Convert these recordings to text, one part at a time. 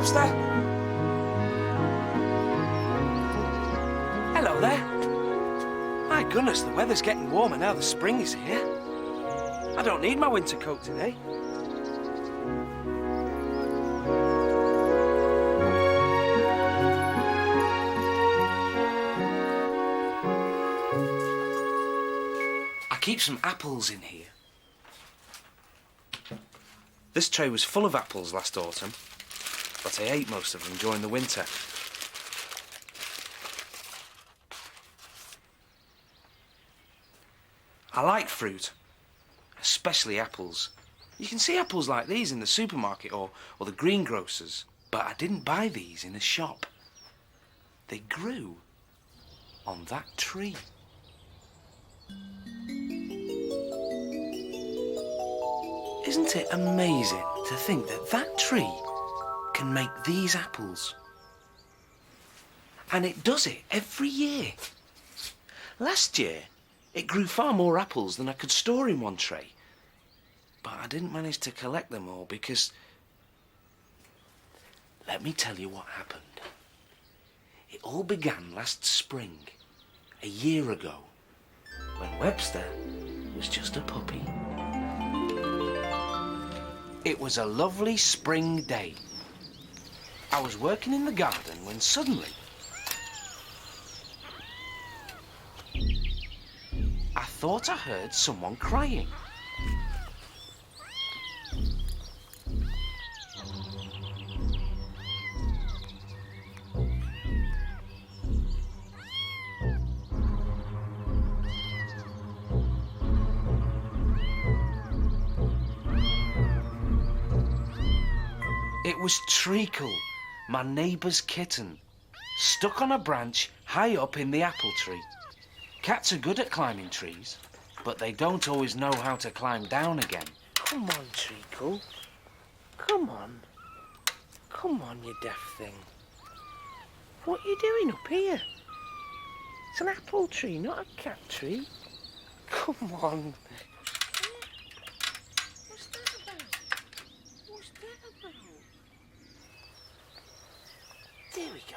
Webster. Hello there. My goodness, the weather's getting warmer now the spring is here. I don't need my winter coat today. I keep some apples in here. This tray was full of apples last autumn, but I ate most of them during the winter. I like fruit, especially apples. You can see apples like these in the supermarket or the greengrocers, but I didn't buy these in a shop. They grew on that tree. Isn't it amazing to think that that tree can make these apples? And it does it every year. Last year, it grew far more apples than I could store in one tray. But I didn't manage to collect them all because... Let me tell you what happened. It all began last spring, a year ago, when Webster was just a puppy. It was a lovely spring day. I was working in the garden when suddenly I thought I heard someone crying. It was Treacle, my neighbour's kitten, stuck on a branch high up in the apple tree. Cats are good at climbing trees, but they don't always know how to climb down again. Come on, Treacle. Come on. Come on, you deaf thing. What are you doing up here? It's an apple tree, not a cat tree. Come on. What's that about? What's that about? There we go.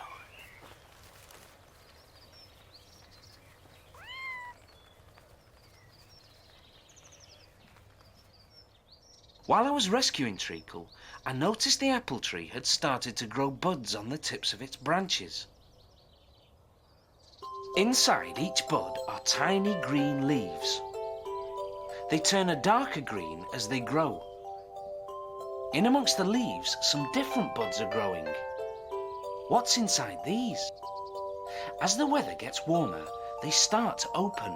While I was rescuing Treacle, I noticed the apple tree had started to grow buds on the tips of its branches. Inside each bud are tiny green leaves. They turn a darker green as they grow. In amongst the leaves, some different buds are growing. What's inside these? As the weather gets warmer, they start to open.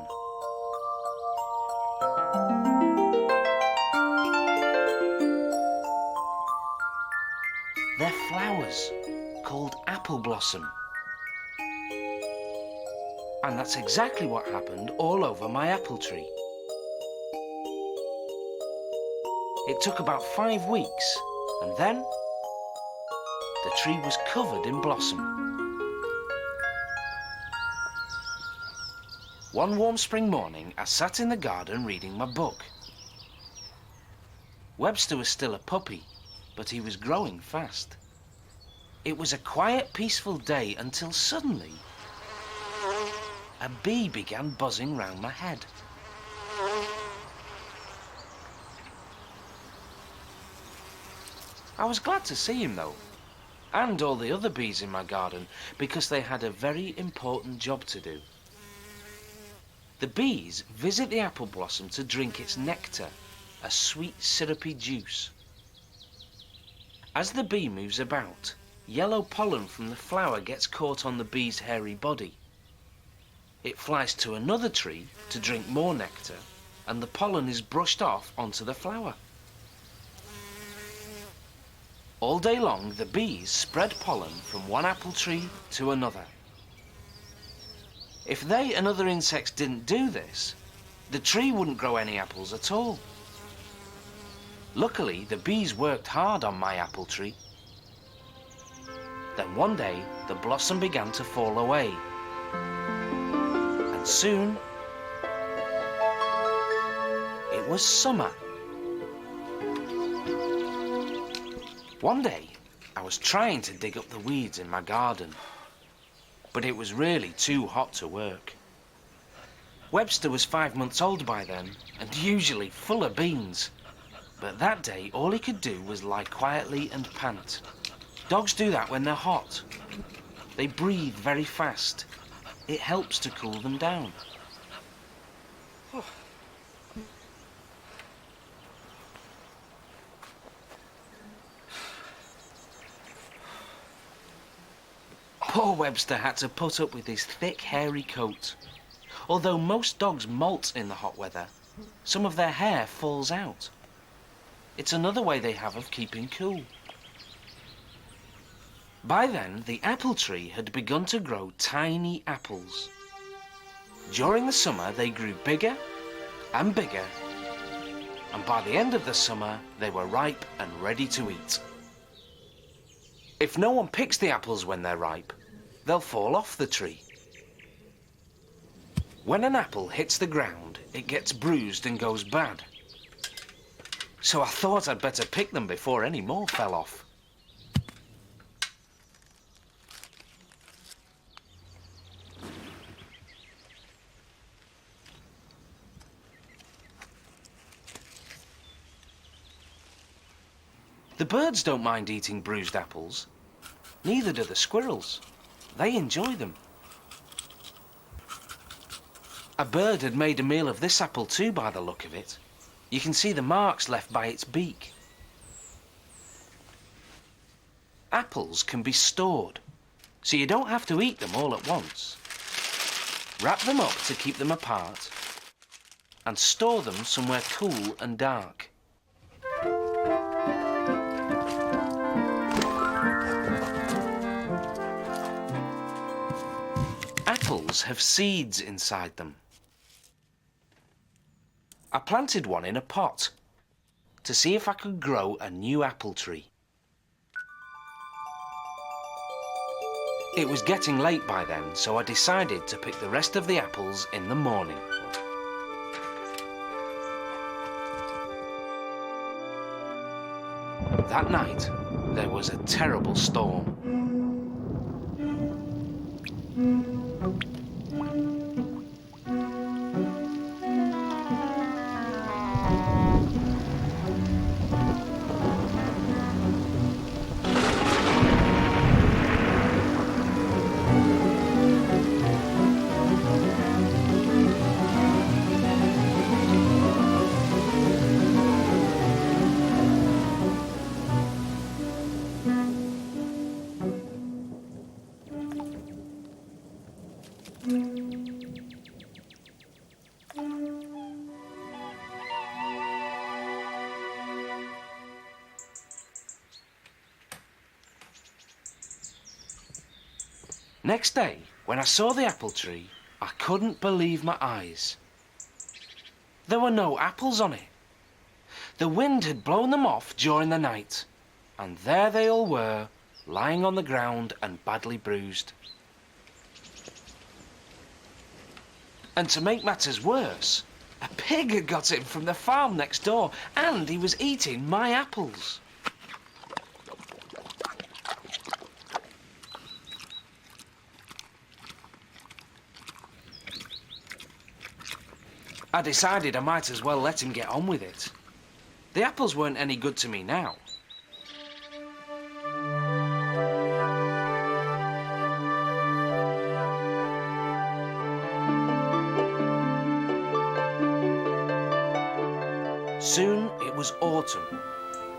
They're flowers called apple blossom. And that's exactly what happened all over my apple tree. It took about 5 weeks, and then the tree was covered in blossom. One warm spring morning, I sat in the garden reading my book. Webster was still a puppy, but he was growing fast. It was a quiet, peaceful day until suddenly a bee began buzzing round my head. I was glad to see him though, and all the other bees in my garden, because they had a very important job to do. The bees visit the apple blossom to drink its nectar, a sweet syrupy juice. As the bee moves about, yellow pollen from the flower gets caught on the bee's hairy body. It flies to another tree to drink more nectar, and the pollen is brushed off onto the flower. All day long, the bees spread pollen from one apple tree to another. If they and other insects didn't do this, the tree wouldn't grow any apples at all. Luckily, the bees worked hard on my apple tree. Then one day, the blossom began to fall away. And soon, it was summer. One day, I was trying to dig up the weeds in my garden, but it was really too hot to work. Webster was 5 months old by then, and usually full of beans. But that day, all he could do was lie quietly and pant. Dogs do that when they're hot. They breathe very fast. It helps to cool them down. Poor Webster had to put up with his thick, hairy coat. Although most dogs molt in the hot weather, some of their hair falls out. It's another way they have of keeping cool. By then, the apple tree had begun to grow tiny apples. During the summer, they grew bigger and bigger, and by the end of the summer, they were ripe and ready to eat. If no one picks the apples when they're ripe, they'll fall off the tree. When an apple hits the ground, it gets bruised and goes bad. So I thought I'd better pick them before any more fell off. The birds don't mind eating bruised apples. Neither do the squirrels. They enjoy them. A bird had made a meal of this apple too, by the look of it. You can see the marks left by its beak. Apples can be stored, so you don't have to eat them all at once. Wrap them up to keep them apart and store them somewhere cool and dark. Apples have seeds inside them. I planted one in a pot to see if I could grow a new apple tree. It was getting late by then, so I decided to pick the rest of the apples in the morning. That night, there was a terrible storm. Next day, when I saw the apple tree, I couldn't believe my eyes. There were no apples on it. The wind had blown them off during the night, and there they all were, lying on the ground and badly bruised. And to make matters worse, a pig had got in from the farm next door, and he was eating my apples. I decided I might as well let him get on with it. The apples weren't any good to me now. Soon it was autumn,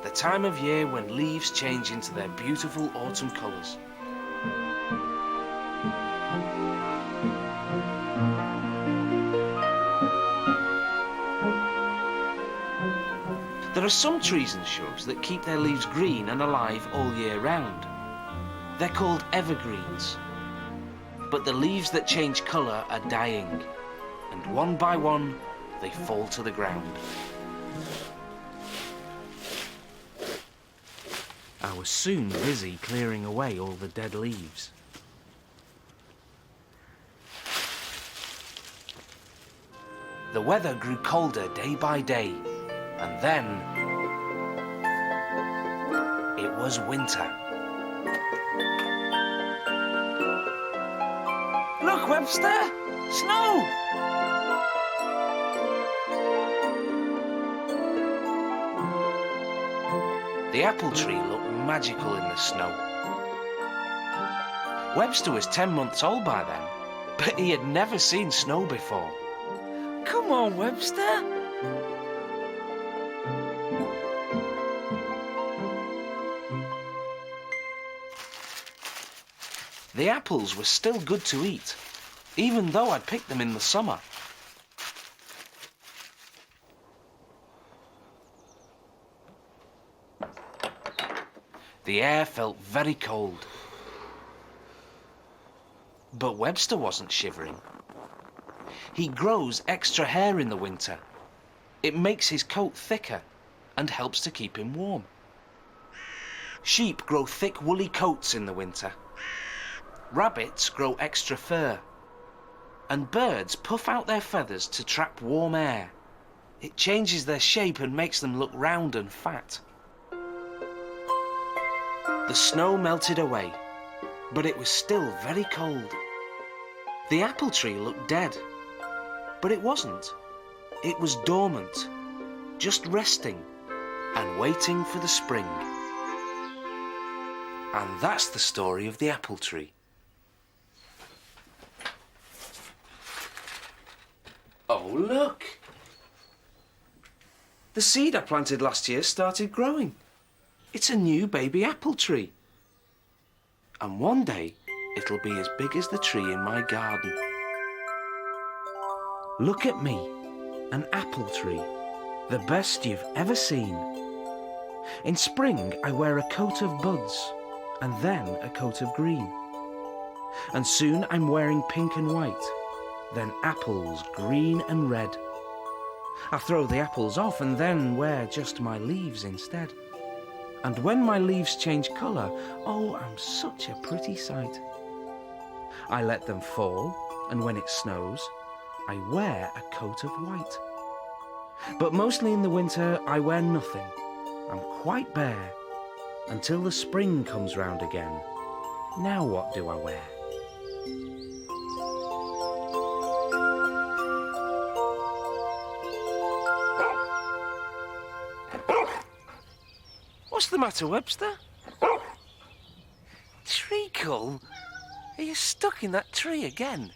the time of year when leaves change into their beautiful autumn colours. There are some trees and shrubs that keep their leaves green and alive all year round. They're called evergreens. But the leaves that change colour are dying, and one by one they fall to the ground. I was soon busy clearing away all the dead leaves. The weather grew colder day by day, and then it was winter. Look, Webster! Snow! The apple tree looked magical in the snow. Webster was 10 months old by then, but he had never seen snow before. Come on, Webster! The apples were still good to eat, even though I'd picked them in the summer. The air felt very cold. But Webster wasn't shivering. He grows extra hair in the winter. It makes his coat thicker and helps to keep him warm. Sheep grow thick woolly coats in the winter. Rabbits grow extra fur. And birds puff out their feathers to trap warm air. It changes their shape and makes them look round and fat. The snow melted away, but it was still very cold. The apple tree looked dead, but it wasn't. It was dormant, just resting and waiting for the spring. And that's the story of the apple tree. Oh, look! The seed I planted last year started growing. It's a new baby apple tree. And one day, it'll be as big as the tree in my garden. Look at me, an apple tree, the best you've ever seen. In spring, I wear a coat of buds, and then a coat of green. And soon I'm wearing pink and white, then apples, green and red. I throw the apples off and then wear just my leaves instead. And when my leaves change colour, oh, I'm such a pretty sight. I let them fall, and when it snows, I wear a coat of white. But mostly in the winter, I wear nothing. I'm quite bare, until the spring comes round again. Now what do I wear? What's the matter, Webster? Treacle? Are you stuck in that tree again?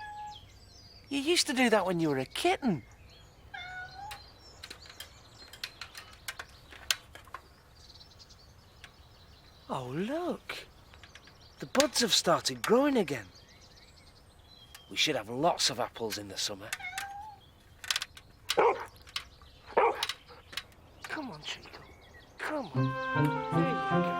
You used to do that when you were a kitten. Oh, look. The buds have started growing again. We should have lots of apples in the summer. Come on, Treacle. Come on. There you go.